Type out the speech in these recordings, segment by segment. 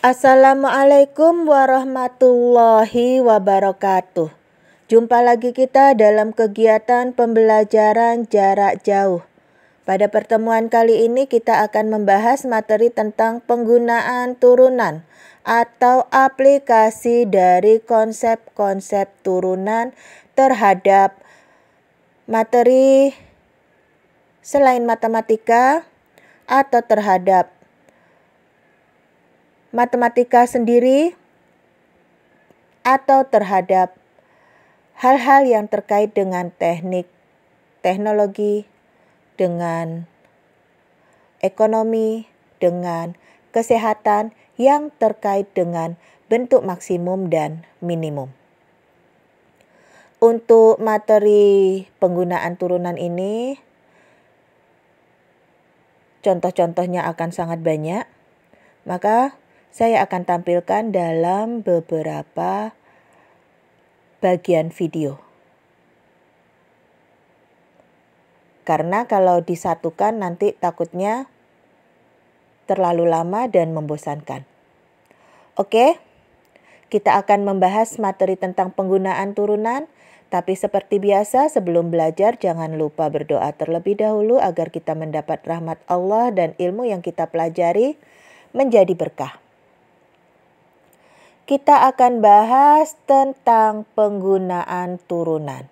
Assalamualaikum warahmatullahi wabarakatuh. Jumpa lagi kita dalam kegiatan pembelajaran jarak jauh. Pada pertemuan kali ini kita akan membahas materi tentang penggunaan turunan atau aplikasi dari konsep-konsep turunan terhadap materi selain matematika atau terhadap matematika sendiri atau terhadap hal-hal yang terkait dengan teknik, teknologi, dengan ekonomi, dengan kesehatan yang terkait dengan bentuk maksimum dan minimum. Untuk materi penggunaan turunan ini, contoh-contohnya akan sangat banyak, maka saya akan tampilkan dalam beberapa bagian video. Karena kalau disatukan nanti takutnya terlalu lama dan membosankan. Oke, kita akan membahas materi tentang penggunaan turunan. Tapi seperti biasa sebelum belajar jangan lupa berdoa terlebih dahulu agar kita mendapat rahmat Allah dan ilmu yang kita pelajari menjadi berkah. Kita akan bahas tentang penggunaan turunan.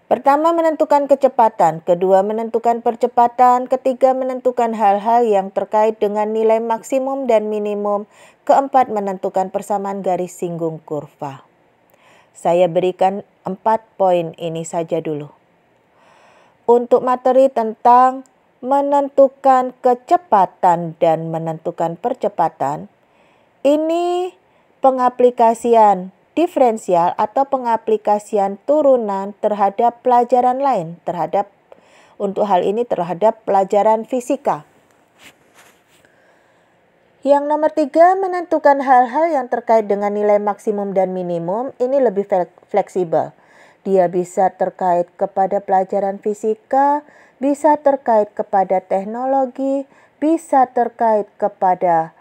Pertama, menentukan kecepatan. Kedua, menentukan percepatan. Ketiga, menentukan hal-hal yang terkait dengan nilai maksimum dan minimum. Keempat, menentukan persamaan garis singgung kurva. Saya berikan 4 poin ini saja dulu. Untuk materi tentang menentukan kecepatan dan menentukan percepatan, ini pengaplikasian diferensial atau pengaplikasian turunan terhadap pelajaran lain, untuk hal ini terhadap pelajaran fisika. Yang nomor 3, menentukan hal-hal yang terkait dengan nilai maksimum dan minimum, ini lebih fleksibel. Dia bisa terkait kepada pelajaran fisika, bisa terkait kepada teknologi, bisa terkait kepada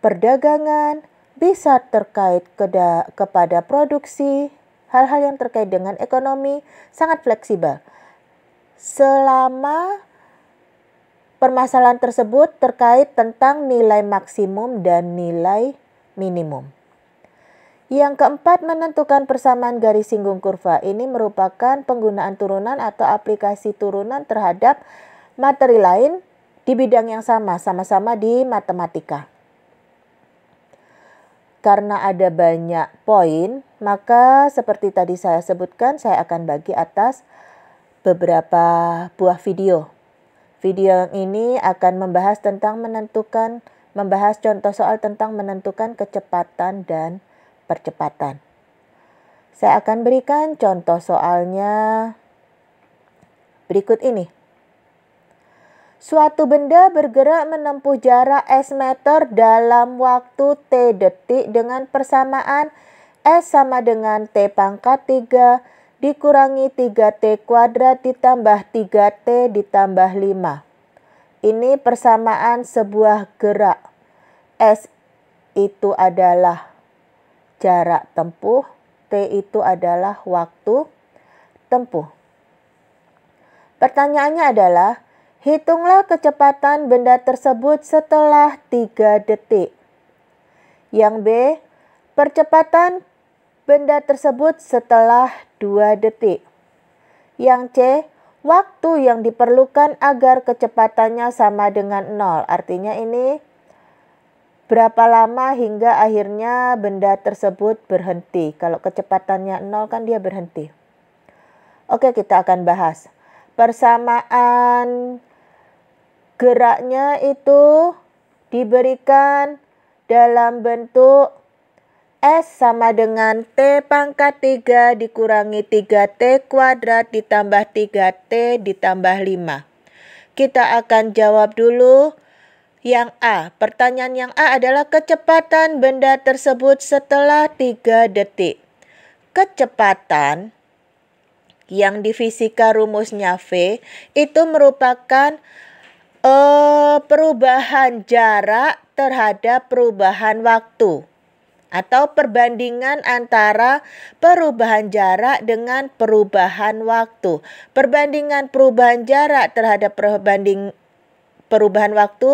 perdagangan, bisa terkait kepada produksi, hal-hal yang terkait dengan ekonomi sangat fleksibel. Selama permasalahan tersebut terkait tentang nilai maksimum dan nilai minimum. Yang keempat, menentukan persamaan garis singgung kurva. Ini merupakan penggunaan turunan atau aplikasi turunan terhadap materi lain di bidang yang sama-sama di matematika. Karena ada banyak poin, maka seperti tadi saya sebutkan, saya akan bagi atas beberapa buah video. Video ini akan membahas contoh soal tentang menentukan kecepatan dan percepatan. Saya akan berikan contoh soalnya berikut ini. Suatu benda bergerak menempuh jarak S meter dalam waktu T detik dengan persamaan S sama dengan T pangkat 3 dikurangi 3T kuadrat ditambah 3T ditambah 5. Ini persamaan sebuah gerak. S itu adalah jarak tempuh, T itu adalah waktu tempuh. Pertanyaannya adalah, hitunglah kecepatan benda tersebut setelah 3 detik. Yang B, percepatan benda tersebut setelah 2 detik. Yang C, waktu yang diperlukan agar kecepatannya sama dengan 0. Artinya ini berapa lama hingga akhirnya benda tersebut berhenti. Kalau kecepatannya 0 kan dia berhenti. Oke, kita akan bahas. Persamaan geraknya itu diberikan dalam bentuk S sama dengan T pangkat 3 dikurangi 3T kuadrat ditambah 3T ditambah 5. Kita akan jawab dulu yang A. Pertanyaan yang A adalah kecepatan benda tersebut setelah 3 detik. Kecepatan yang di fisika rumusnya V itu merupakan perubahan jarak terhadap perubahan waktu atau perbandingan antara perubahan jarak dengan perubahan waktu. Perbandingan perubahan jarak terhadap perubahan waktu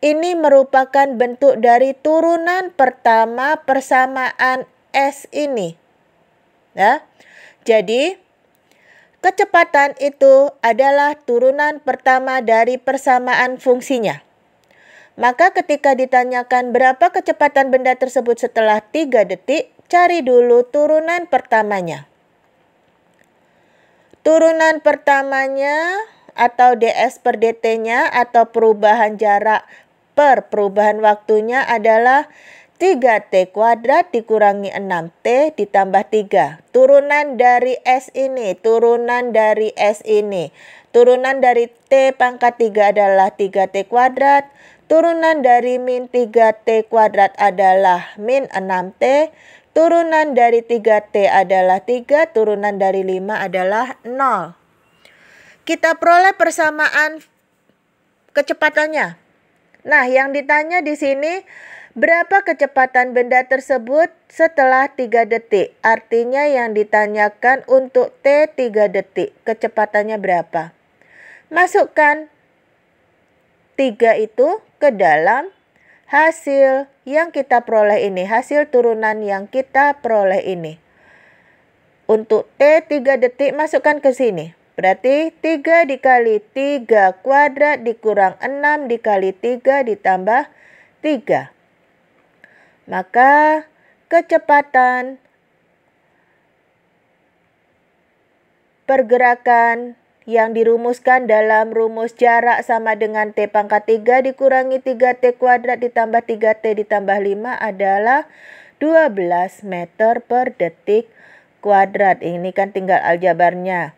ini merupakan bentuk dari turunan pertama persamaan S ini. Ya. Jadi kecepatan itu adalah turunan pertama dari persamaan fungsinya. Maka ketika ditanyakan berapa kecepatan benda tersebut setelah 3 detik, cari dulu turunan pertamanya. Turunan pertamanya atau ds per dt-nya atau perubahan jarak per perubahan waktunya adalah 3t kuadrat dikurangi 6t ditambah 3. Turunan dari S ini, turunan dari S ini. Turunan dari t pangkat 3 adalah 3t kuadrat. Turunan dari min 3t kuadrat adalah min 6t. Turunan dari 3t adalah 3. Turunan dari 5 adalah 0. Kita peroleh persamaan kecepatannya. Nah, yang ditanya di sini, berapa kecepatan benda tersebut setelah 3 detik? Artinya yang ditanyakan untuk T 3 detik. Kecepatannya berapa? Masukkan 3 itu ke dalam hasil yang kita peroleh ini. Hasil turunan yang kita peroleh ini. Untuk T 3 detik masukkan ke sini. Berarti 3 dikali 3 kuadrat dikurang 6 dikali 3 ditambah 3. Maka kecepatan pergerakan yang dirumuskan dalam rumus jarak sama dengan T pangkat 3 dikurangi 3T kuadrat ditambah 3T ditambah 5 adalah 12 meter per detik kuadrat. Ini kan tinggal aljabarnya.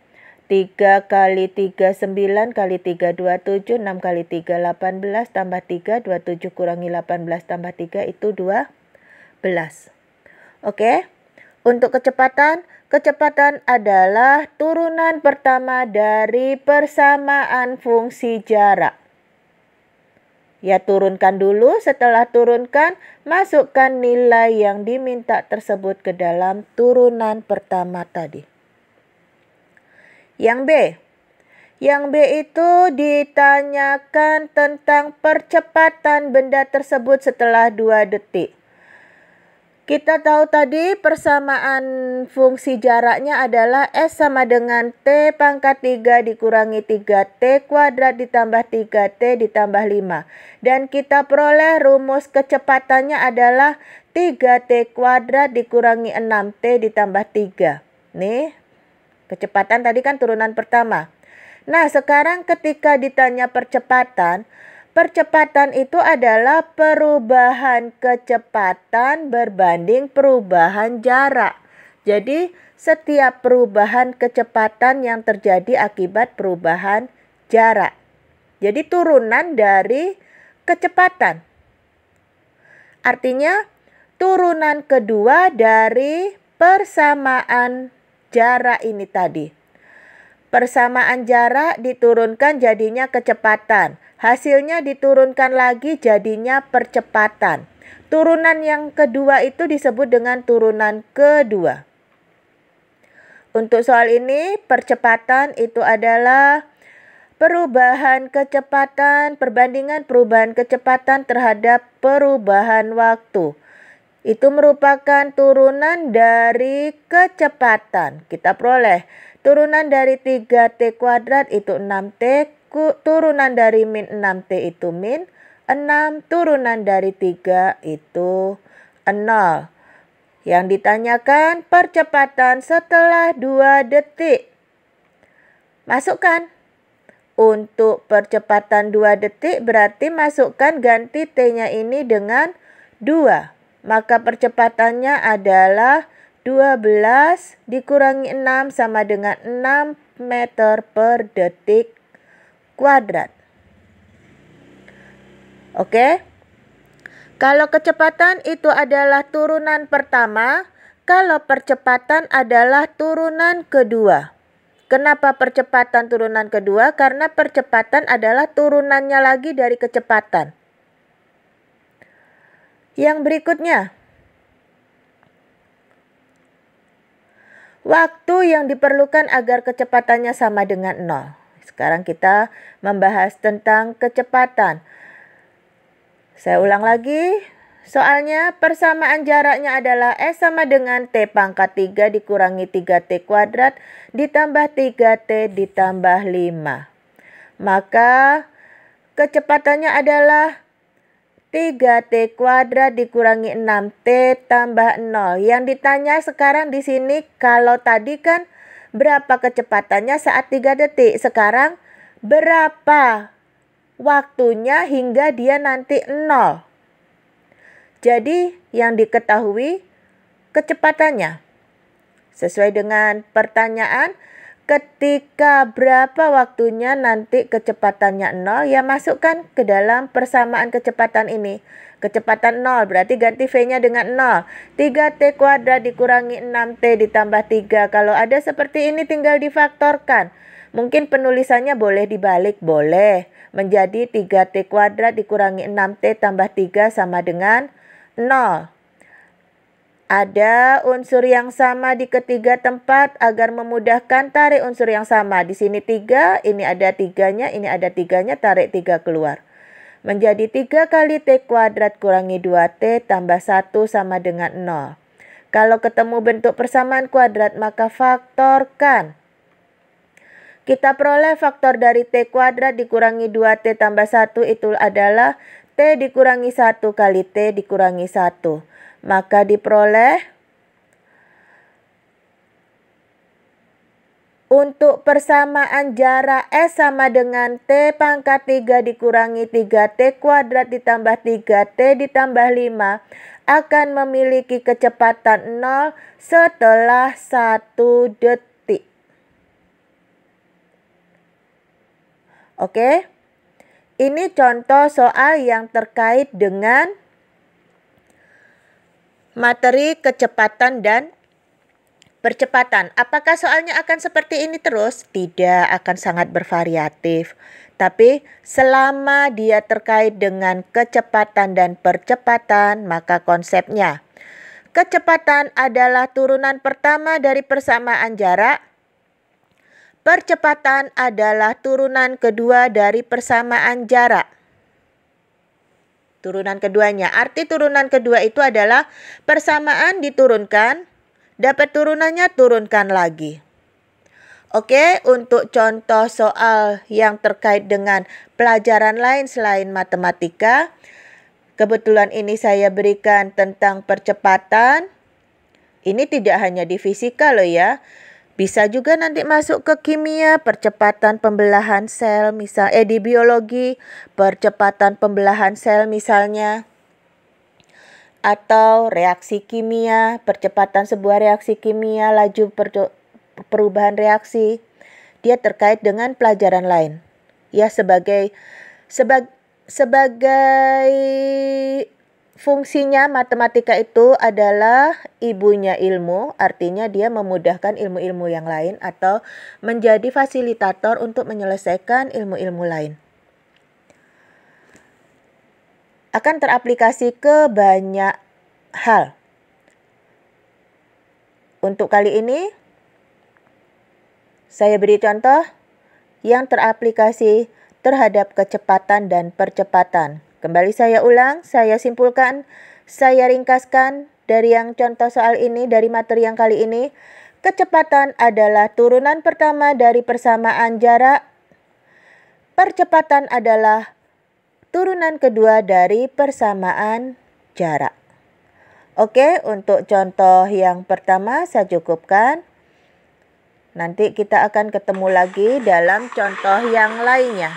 3 kali 3 9 kali 3 27 6 kali 3 18 tambah 3 27 kurangi 18 tambah 3 itu 12. Oke. Untuk kecepatan adalah turunan pertama dari persamaan fungsi jarak. Ya, turunkan dulu, setelah turunkan masukkan nilai yang diminta tersebut ke dalam turunan pertama tadi. Yang B itu ditanyakan tentang percepatan benda tersebut setelah 2 detik. Kita tahu tadi persamaan fungsi jaraknya adalah S sama dengan T pangkat 3 dikurangi 3T kuadrat ditambah 3T ditambah 5. Dan kita peroleh rumus kecepatannya adalah 3T kuadrat dikurangi 6T ditambah 3. Nih. Kecepatan tadi kan turunan pertama. Nah, sekarang ketika ditanya percepatan itu adalah perubahan kecepatan berbanding perubahan jarak. Jadi, setiap perubahan kecepatan yang terjadi akibat perubahan jarak. Jadi, turunan dari kecepatan. Artinya, turunan kedua dari persamaan jarak ini tadi. Persamaan jarak diturunkan jadinya kecepatan. Hasilnya diturunkan lagi jadinya percepatan. Turunan yang kedua itu disebut dengan turunan kedua. Untuk soal ini percepatan itu adalah perubahan kecepatan, perbandingan perubahan kecepatan terhadap perubahan waktu. Itu merupakan turunan dari kecepatan. Kita peroleh turunan dari 3T kuadrat itu 6T, turunan dari min 6T itu min 6, turunan dari 3 itu 0. Yang ditanyakan percepatan setelah 2 detik. Masukkan. Untuk percepatan 2 detik berarti masukkan ganti T-nya ini dengan 2. Maka percepatannya adalah 12 dikurangi 6 sama dengan 6 meter per detik kuadrat. Oke. Kalau kecepatan itu adalah turunan pertama, kalau percepatan adalah turunan kedua. Kenapa percepatan turunan kedua? Karena percepatan adalah turunannya lagi dari kecepatan. Yang berikutnya, waktu yang diperlukan agar kecepatannya sama dengan 0. Sekarang kita membahas tentang kecepatan. Saya ulang lagi. Soalnya persamaan jaraknya adalah S sama dengan T pangkat 3 dikurangi 3T kuadrat ditambah 3T ditambah 5. Maka kecepatannya adalah 3T kuadrat dikurangi 6T tambah 0. Yang ditanya sekarang di sini, kalau tadi kan berapa kecepatannya saat 3 detik. Sekarang berapa waktunya hingga dia nanti 0. Jadi yang diketahui kecepatannya. Sesuai dengan pertanyaan, ketika berapa waktunya nanti kecepatannya 0, ya masukkan ke dalam persamaan kecepatan ini. Kecepatan 0 berarti ganti V-nya dengan 0. 3T kuadrat dikurangi 6T ditambah 3. Kalau ada seperti ini tinggal difaktorkan. Mungkin penulisannya boleh dibalik, boleh. Menjadi 3T kuadrat dikurangi 6T tambah 3 sama dengan 0. Ada unsur yang sama di ketiga tempat. Agar memudahkan, tarik unsur yang sama. Di sini 3, ini ada 3-nya, ini ada 3-nya, tarik 3 keluar. Menjadi 3 kali T kuadrat kurangi 2T tambah 1 sama dengan 0. Kalau ketemu bentuk persamaan kuadrat, maka faktorkan. Kita peroleh faktor dari T kuadrat dikurangi 2T tambah 1 itu adalah T dikurangi 1 kali T dikurangi 1. Maka diperoleh untuk persamaan jarak S sama dengan T pangkat 3 dikurangi 3T kuadrat ditambah 3T ditambah 5 akan memiliki kecepatan 0 setelah 1 detik. Oke? Ini contoh soal yang terkait dengan materi kecepatan dan percepatan. Apakah soalnya akan seperti ini terus? Tidak, akan sangat bervariatif. Tapi selama dia terkait dengan kecepatan dan percepatan, maka konsepnya kecepatan adalah turunan pertama dari persamaan jarak. Percepatan adalah turunan kedua dari persamaan jarak. Turunan keduanya. Arti turunan kedua itu adalah persamaan diturunkan, dapat turunannya turunkan lagi. Oke, untuk contoh soal yang terkait dengan pelajaran lain selain matematika, kebetulan ini saya berikan tentang percepatan. Ini tidak hanya di fisika loh ya. Bisa juga nanti masuk ke kimia, percepatan pembelahan sel, di biologi, percepatan pembelahan sel misalnya. Atau reaksi kimia, percepatan sebuah reaksi kimia, laju perubahan reaksi. Dia terkait dengan pelajaran lain. Ya, sebagai fungsinya matematika itu adalah ibunya ilmu, artinya dia memudahkan ilmu-ilmu yang lain atau menjadi fasilitator untuk menyelesaikan ilmu-ilmu lain. Akan teraplikasi ke banyak hal. Untuk kali ini, saya beri contoh yang teraplikasi terhadap kecepatan dan percepatan. Kembali saya ulang, saya simpulkan, saya ringkaskan dari yang contoh soal ini, dari materi yang kali ini. Kecepatan adalah turunan pertama dari persamaan jarak. Percepatan adalah turunan kedua dari persamaan jarak. Oke, untuk contoh yang pertama saya cukupkan. Nanti kita akan ketemu lagi dalam contoh yang lainnya.